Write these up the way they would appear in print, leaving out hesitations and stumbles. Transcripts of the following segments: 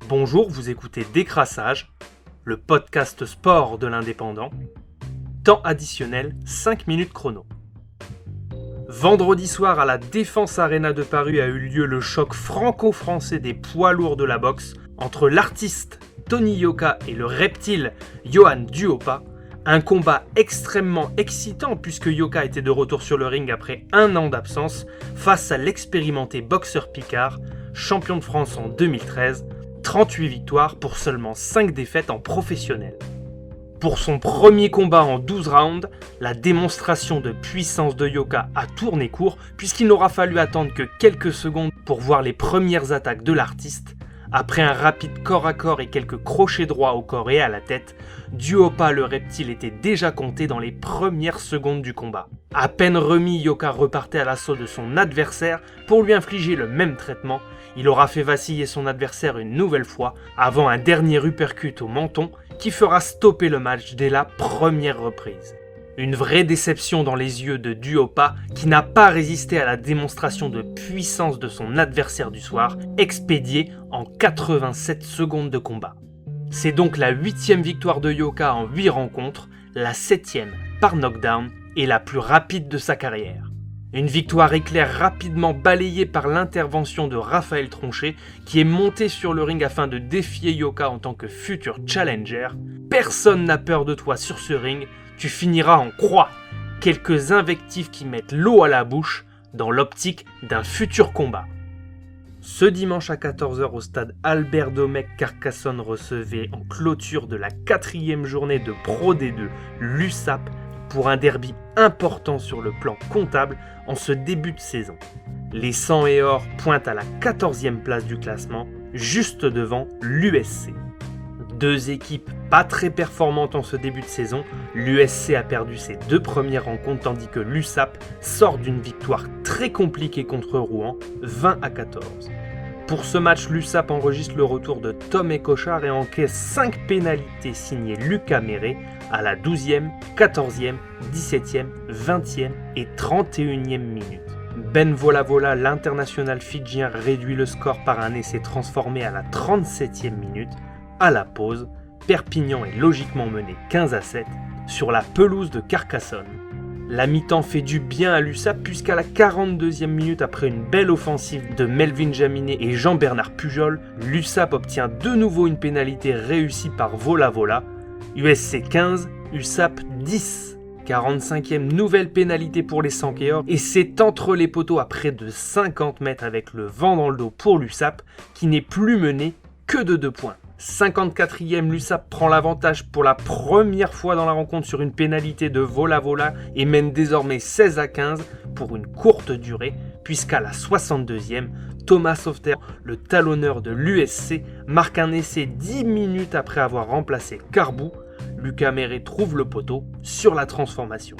Bonjour, vous écoutez Décrassage, le podcast sport de l'Indépendant. Temps additionnel, 5 minutes chrono. Vendredi soir à la Défense Arena de Paris a eu lieu le choc franco-français des poids lourds de la boxe entre l'artiste Tony Yoka et le reptile Yohan Duhaupas. Un combat extrêmement excitant puisque Yoka était de retour sur le ring après un an d'absence face à l'expérimenté boxeur Picard, champion de France en 2013, 38 victoires pour seulement 5 défaites en professionnel. Pour son premier combat en 12 rounds, la démonstration de puissance de Yoka a tourné court puisqu'il n'aura fallu attendre que quelques secondes pour voir les premières attaques de l'artiste. Après un rapide corps à corps et quelques crochets droits au corps et à la tête, Duhaupas le reptile était déjà compté dans les premières secondes du combat. À peine remis, Yoka repartait à l'assaut de son adversaire pour lui infliger le même traitement. Il aura fait vaciller son adversaire une nouvelle fois avant un dernier uppercut au menton qui fera stopper le match dès la première reprise. Une vraie déception dans les yeux de Duhaupas qui n'a pas résisté à la démonstration de puissance de son adversaire du soir, expédié en 87 secondes de combat. C'est donc la 8e victoire de Yoka en 8 rencontres, la 7e par knockdown et la plus rapide de sa carrière. Une victoire éclair rapidement balayée par l'intervention de Raphaël Tronchet qui est monté sur le ring afin de défier Yoka en tant que futur challenger. Personne n'a peur de toi sur ce ring, tu finiras en croix. Quelques invectives qui mettent l'eau à la bouche dans l'optique d'un futur combat. Ce dimanche à 14h au stade Albert Domecq, Carcassonne recevait en clôture de la 4e journée de Pro D2 l'USAP pour un derby important sur le plan comptable en ce début de saison. Les 100 et or pointent à la 14e place du classement, juste devant l'USC. Deux équipes pas très performantes en ce début de saison, l'USC a perdu ses 2 premières rencontres tandis que l'USAP sort d'une victoire très compliquée contre Rouen, 20-14. Pour ce match, l'USAP enregistre le retour de Tom Ecochard et encaisse 5 pénalités signées Lucas Méré à la 12e, 14e, 17e, 20e et 31e minute. Ben Volavola, l'international fidjien, réduit le score par un essai transformé à la 37e minute. À la pause, Perpignan est logiquement mené 15-7 sur la pelouse de Carcassonne. La mi-temps fait du bien à l'USAP puisqu'à la 42e minute après une belle offensive de Melvin Jaminet et Jean-Bernard Pujol, l'USAP obtient de nouveau une pénalité réussie par Volavola. USC 15, USAP 10. 45e nouvelle pénalité pour les Sankéors et c'est entre les poteaux à près de 50 mètres avec le vent dans le dos pour l'USAP qui n'est plus mené que de 2 points. 54e, l'USAP prend l'avantage pour la première fois dans la rencontre sur une pénalité de Volavola et mène désormais 16-15 pour une courte durée, puisqu'à la 62e, Thomas Sauveterre, le talonneur de l'USC, marque un essai 10 minutes après avoir remplacé Carbou. Lucas Méré trouve le poteau sur la transformation.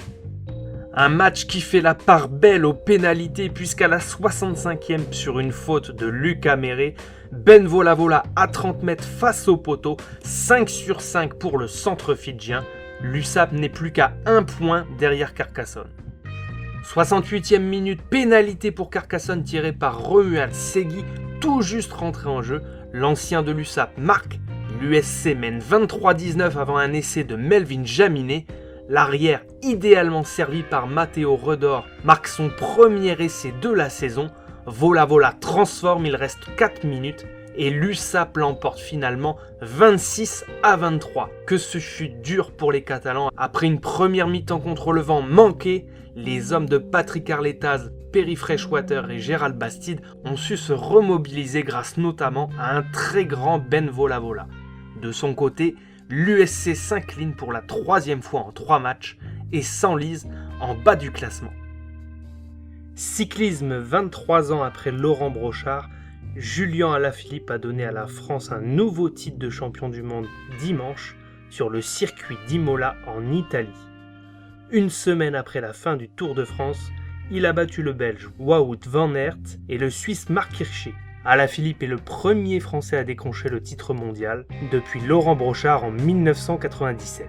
Un match qui fait la part belle aux pénalités puisqu'à la 65e sur une faute de Lucas Méré, Ben Volavola à 30 mètres face au poteau, 5 sur 5 pour le centre fidjien. L'USAP n'est plus qu'à 1 point derrière Carcassonne. 68e minute, pénalité pour Carcassonne tirée par Romuald Segui, tout juste rentré en jeu. L'ancien de l'USAP marque, l'USC mène 23-19 avant un essai de Melvin Jaminet. L'arrière, idéalement servi par Matteo Redor, marque son premier essai de la saison. Volavola transforme, il reste 4 minutes et l'USAP l'emporte finalement 26-23. Que ce fut dur pour les Catalans. Après une première mi-temps contre le vent manquée, les hommes de Patrick Arletaz, Perry Freshwater et Gérald Bastide ont su se remobiliser grâce notamment à un très grand Ben Volavola. De son côté, l'USC s'incline pour la 3e fois en 3 matchs et s'enlise en bas du classement. Cyclisme, 23 ans après Laurent Brochard, Julian Alaphilippe a donné à la France un nouveau titre de champion du monde dimanche sur le circuit d'Imola en Italie. Une semaine après la fin du Tour de France, il a battu le Belge Wout van Aert et le Suisse Marc Hirschi. Alaphilippe est le premier Français à décrocher le titre mondial depuis Laurent Brochard en 1997.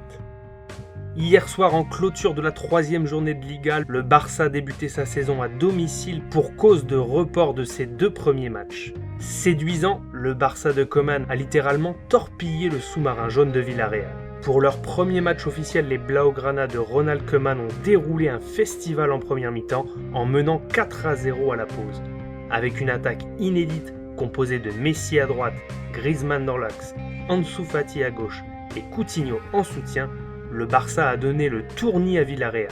Hier soir, en clôture de la 3e journée de Liga, le Barça débutait sa saison à domicile pour cause de report de ses 2 premiers matchs. Séduisant, le Barça de Koeman a littéralement torpillé le sous-marin jaune de Villarreal. Pour leur premier match officiel, les Blaugrana de Ronald Koeman ont déroulé un festival en première mi-temps en menant 4-0 à la pause. Avec une attaque inédite composée de Messi à droite, Griezmann dans l'axe, Ansu Fati à gauche et Coutinho en soutien, le Barça a donné le tournis à Villarreal.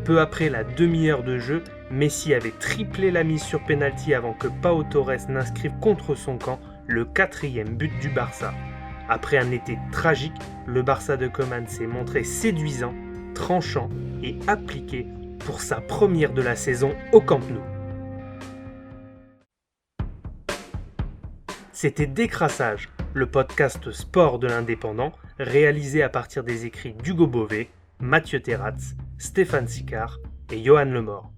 Peu après la demi-heure de jeu, Messi avait triplé la mise sur pénalty avant que Pau Torres n'inscrive contre son camp le 4e but du Barça. Après un été tragique, le Barça de Koeman s'est montré séduisant, tranchant et appliqué pour sa première de la saison au Camp Nou. C'était Décrassage, le podcast sport de l'Indépendant, réalisé à partir des écrits d'Hugo Beauvais, Mathieu Terratz, Stéphane Sicard et Johan Lemort.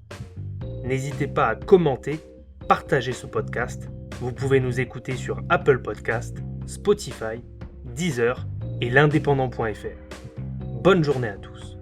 N'hésitez pas à commenter, partager ce podcast. Vous pouvez nous écouter sur Apple Podcast, Spotify, Deezer et l'indépendant.fr. Bonne journée à tous.